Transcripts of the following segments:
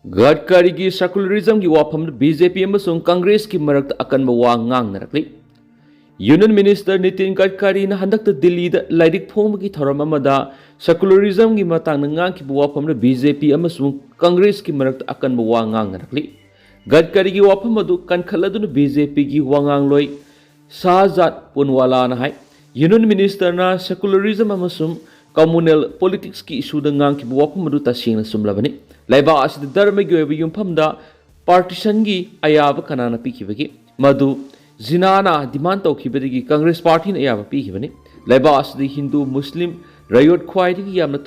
Gadkari ki secularism ki wafam BJP amasung Congress ki marakta akan wa ngangnarikli. Union Minister Nitin Gadkari na handakta Delhi da lairik phom ki thoram amada secularism ki matang na ngang ki wafam BJP amasung Congress ki marakta akan wa ngangnarikli. Gadkari ki wafam adu kan khaladun BJP ki wangang loi Sahajat punwala na hai. Union Minister na secularism amasung communal politics ki issue da ngang ki wafam adu tasing na sumlabani. Leibak asida dharma gi oiba yumfamda partition gi ayaba kanana pikibagi madu zinana demand tawkhibadagi Congress party na ayaba pikibani. Leibak asida Hindu Muslim rayot khwaidagi yamna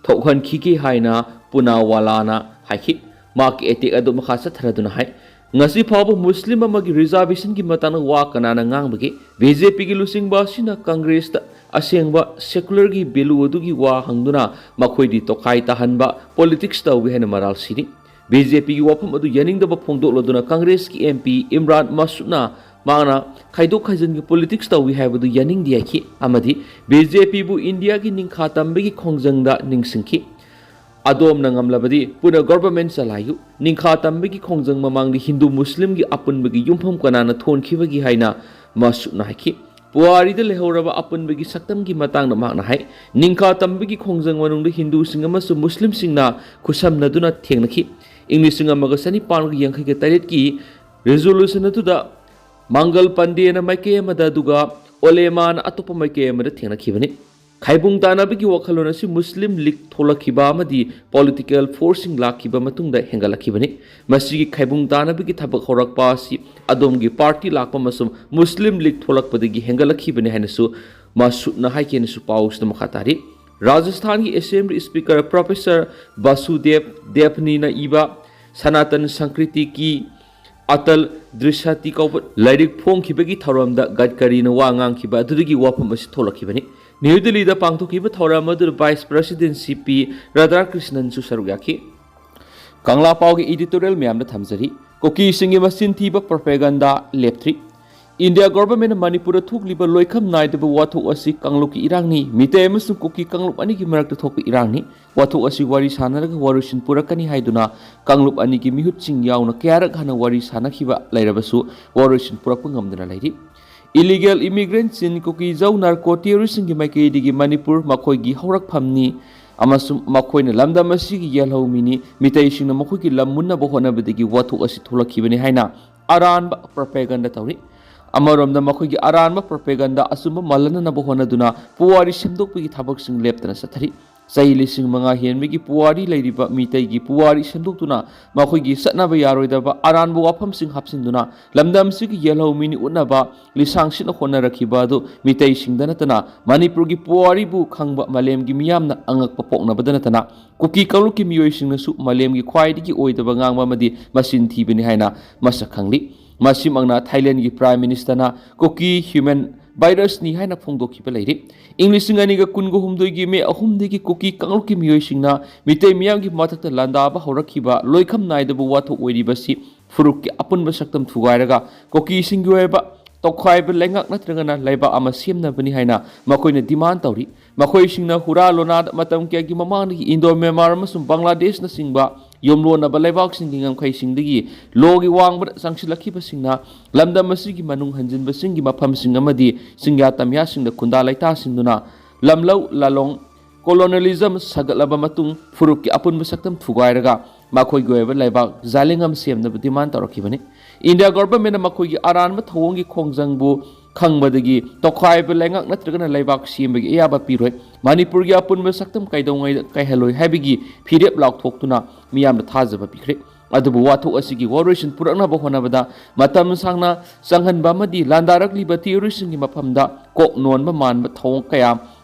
thokhan khiki haina punawalana haikhi mak etik adu makha satharaduna hai ngasi phawba Muslim amagi reservation gi matana wa kanana ngangbagi BJP gi lusingba sina Congress ta asengba secular gi belu adugi wa hangduna makhoi tokai tahanba politics tawgi hena maral siri BJP gi wafam adu yaningdaba phongdokloduna Congress ki MP Imran Masuna mangna khaidok khaijin gi politics tawgi haibadu yaning diaki amadi BJP bu India gi ningkha tambe gi khongjangda ningsingki adom na ngamlabadi puna government salayu ningkha tambe gi khongjang mamangdi Hindu Muslim gi apunbe gi yumpham kanana thonkhiba gi haina Masuna haki Puari de lehoraba apun bagi saktam ki matang na makna hai ningkha tambagi khongjang manung de Hindu singa masu Muslim singna khusam na duna thengnaki English singa maga sani pan gi yangkhai ke taret ki resolution atu da Mangal Pandey na maike amada duga Olema na atopa maike amada thengnaki bani Khaibung tana bagi wakhalona si Muslim League tholakhiba amadi political forcing lakhiba matungda hengalakhi bani masigi khaibung tana bagi thabak horakpa si adomgi party lakpa masum Muslim League tholakpadagi hengalakhi bani hainasu masu na haike nasu paus na makhatari Rajasthan ki Assembly Speaker Professor Basudev Devni na iba Sanatan Sankriti ki Atal Drishati kaupat lairik phong khibagi tharamda Gadkari na wa ngang khiba adudagi wafam asi tholakhi bani New Delhi da pangthokiba thoram adu Vice President CP Radhakrishnan su sarugaki Kangla Pau ki editorial myam da thamjari Kuki singi masin thiba propaganda lepthri India government Manipur thukliba loikham naidaba wathuk asi Kanglu ki irangni mitay amasung Kuki Kanglup ani ki marakta thokpa irangni wathuk asi wari sanaraga warusin purakani haiduna Kanglup ani ki mihut sing yauna kyarak hana wari sanakhiba lairabasu warusin purakpa ngamdana lairi Illegal immigrants in Kuki Zau narco terrorism gi maike digi Manipur makhoi gi horak phamni amasum makhoi na Langda masigi yelhau mini mitai sing na makhoi gi lamunna bo hona bedigi wathu asi thulakhi bani haina aran propaganda tawri amarom da makhoi gi aran propaganda asumba malana na bo hona duna puwari semdok gi thabak sing leptana sathari Sai lising mga hienmi gi puwari lairiba mitai gi puwari semdokuna makhoi gi satnaba yaroidaba aran bo wafam sing hapsinduna lamdam sig yellow mini unaba lisang sin khona rakhiba do mitai singdana tana Manipur gi puwari bu khangba malem gi miyamna angak papokna badana tana Kuki Kanglu ki miyoi singna su malem gi khwaidi gi oidaba ngangba madi masin thibini haina masak khangli masim angna Thailand gi Prime Minister na Kuki human virus ni haina phongdokhiba leiri English ngani ga kungo humdoi gi me ahum de gi Kuki Kanglu ki miyoi singna mitei miyam gi mathakta landa ba horakhiba loikham naidaba watho oiribasi furuk ki apunba saktam thugairaga Kuki singgi oiba tokhaiba lengak natrangana laiba ama semna bani haina makoina demand tawri makoi singna hura lona matam kya gi mamang gi Indo Myanmar amasung Bangladesh na singba yomlo na balaibak singi ngamkhai singdagi logi wangba sangsilakhiba singna lamda masigi manung hanjinba singi mafam sing amadi singya tamya singda kunda laita singduna lamlau lalong colonialism sagalaba matung furuk ki apun basaktam thugairaga makhoi goiba laibak zalingam semna demand tawrakibani India government makhoi gi aran ma thawongi khongjangbu khangbadagi tokhaiba lengak natragana laibak sembagi ayaba piroi Manipur gi apun basaktam kaidongai kaihaloi habigi phirep lak thoktuna miyam thajaba pikre adubu wathu asigi waration purakna ba honabada matam sangna sanghanba madi landarakli ba terrorism gi mafamda kok nonba manba thawong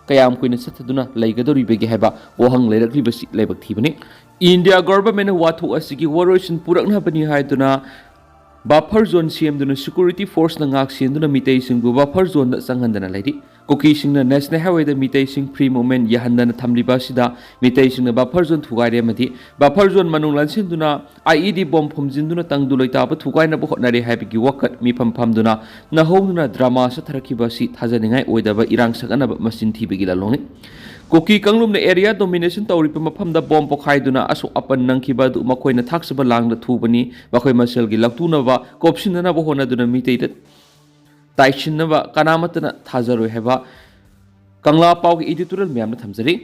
kayam kuina sathaduna laigadori begi haba ohang leirakli basi laibak thibani India government wathu asigi waration purakna bani haiduna Buffer zone CM security force na ngak sinduna mitay sing buffer zone da sanghandana lairi Kuki sing na national highway da mitay sing free movement yahandana thamliba sida mitay sing na buffer zone thugaire madi buffer zone manung lan sinduna IED bomb phumjinduna tangduloi ta ba thugai na bo hotnare habigi wakat mi phamduna na howna drama sa tharakiba si thajaningai oidaba irang sakana ba masin thibigi la longni Kuki kanglum na area domination tawri pa mafamda bomb pokhaiduna asu apan nangkhiba du makhoi na thakchaba langda thubani makhoi masel gi laktuna ba kopsin na ba hona duna mitei da taishin na ba kanamatna thajaroi heba kangla pau gi editorial myam na thamjari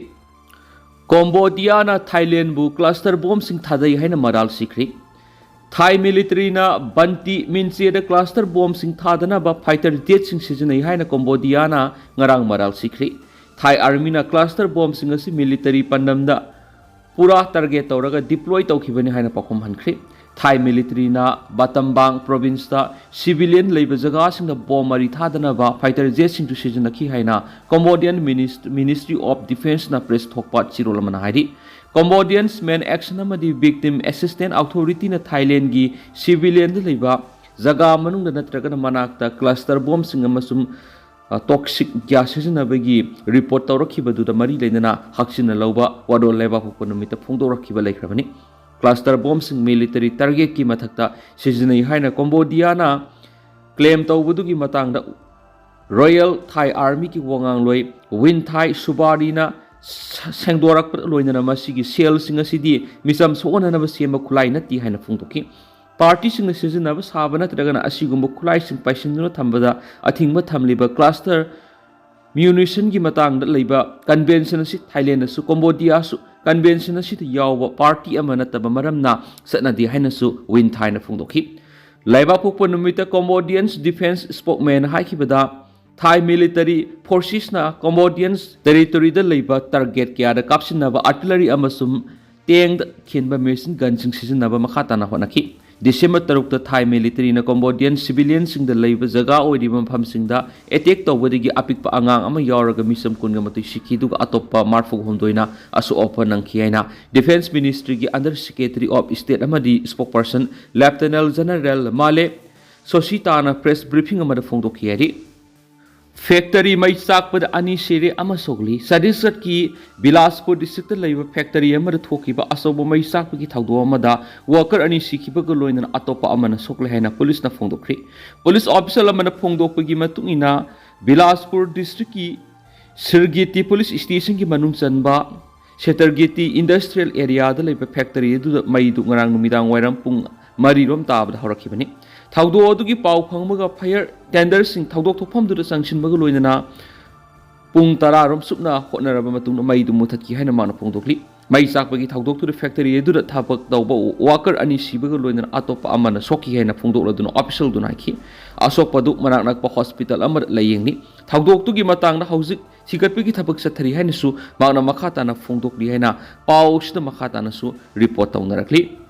Cambodia na Thailand bu cluster bomb sing thadai haina maral sikri Thai military na banti minche da cluster bomb sing thadana ba fighter jet sing sijinai haina Cambodia na ngarang maral sikri Thai army na cluster bomb sing asi military pandamda pura target tawraga deploy tawkhibani haina pakhom hankri Thai military na Battambang province da civilian leiba jaga sing da bomb mari thadana ba fighter jet sing tu sijinaki haina Cambodian Ministry of Defense na press thokpat chirolamana hairi Cambodians main action amadi victim assistance authority na Thailand gi civilian da leiba jaga manung da natraga manakta cluster bomb sing amasum toxic gas sizinabagi report tawrakhiba da mari leinana haksina lauba wadol Leibak phukpanumita phongdorakhiba leikrabani cluster bomb sing military target ki mathakta sizinai haina Cambodia na claim tawbudu gi matangda Royal Thai Army ki wangang loi Win Thai Subari na sengdorak loinana masigi sel singa sidi misam sona na basema khulai na ti haina phungtoki party sing na sijina ba sabana tragana asigumba khulai sing paisinduna thambada athingba thamliba cluster munition gi matang da leiba convention si Thailand su Cambodia su convention si yawa party amana taba maramna satna di haina su Win Thai na phungtoki Leibak phukpanumita Cambodians defense spokesman haikibada Thai military forces na Cambodians territory da leiba target kya da kapsinaba artillery amasum teng da khinba machine gun sing sizinaba makhata na honaki December 3 Thai military na Cambodian civilian sing da leiba jaga oidi mafam sing da attack tawbadigi apikpa angang ama yawraga misam kunga matui sikhi duga atoppa marfug homdoina asu offer nang khiaina Defense Ministry gi Under Secretary of State amadi spokesperson Lieutenant General Male Sosita na press briefing amada phongdokhiari Factory mai chakpad ani sere ama sokle Sadisat ki Bilaspur district leiba factory amada thokiba asobo mai chakpagi thawdo amada worker ani sikhiba ga loina atopa amana sokle haina police na phongdokri police officer amana phongdokpagi matungina Bilaspur district ki Sirgiti police station ki manung chanba Setargiti industrial area da leiba factory du mai du ngarang numidang wairam pung mari rom tabada horakhibani Thawdo adugi pau phangmaga fire tender sing thawdok thokpham du sangsinbaga loinana pung tara rom supna hotnaraba matung mai du muthatki haina mana phongdokli mai chakpagi thawdok tu factory edu da thapak dawba worker ani sibaga loinana atopa amana sokki haina phongdokla duna official du naiki asokpa du manak nakpa hospital amar layengni thawdok tu gi matang na hauzik sigatpagi thapak sathari haina su magna makhata na phongdokli haina pau sida makhata na su report tawnarakli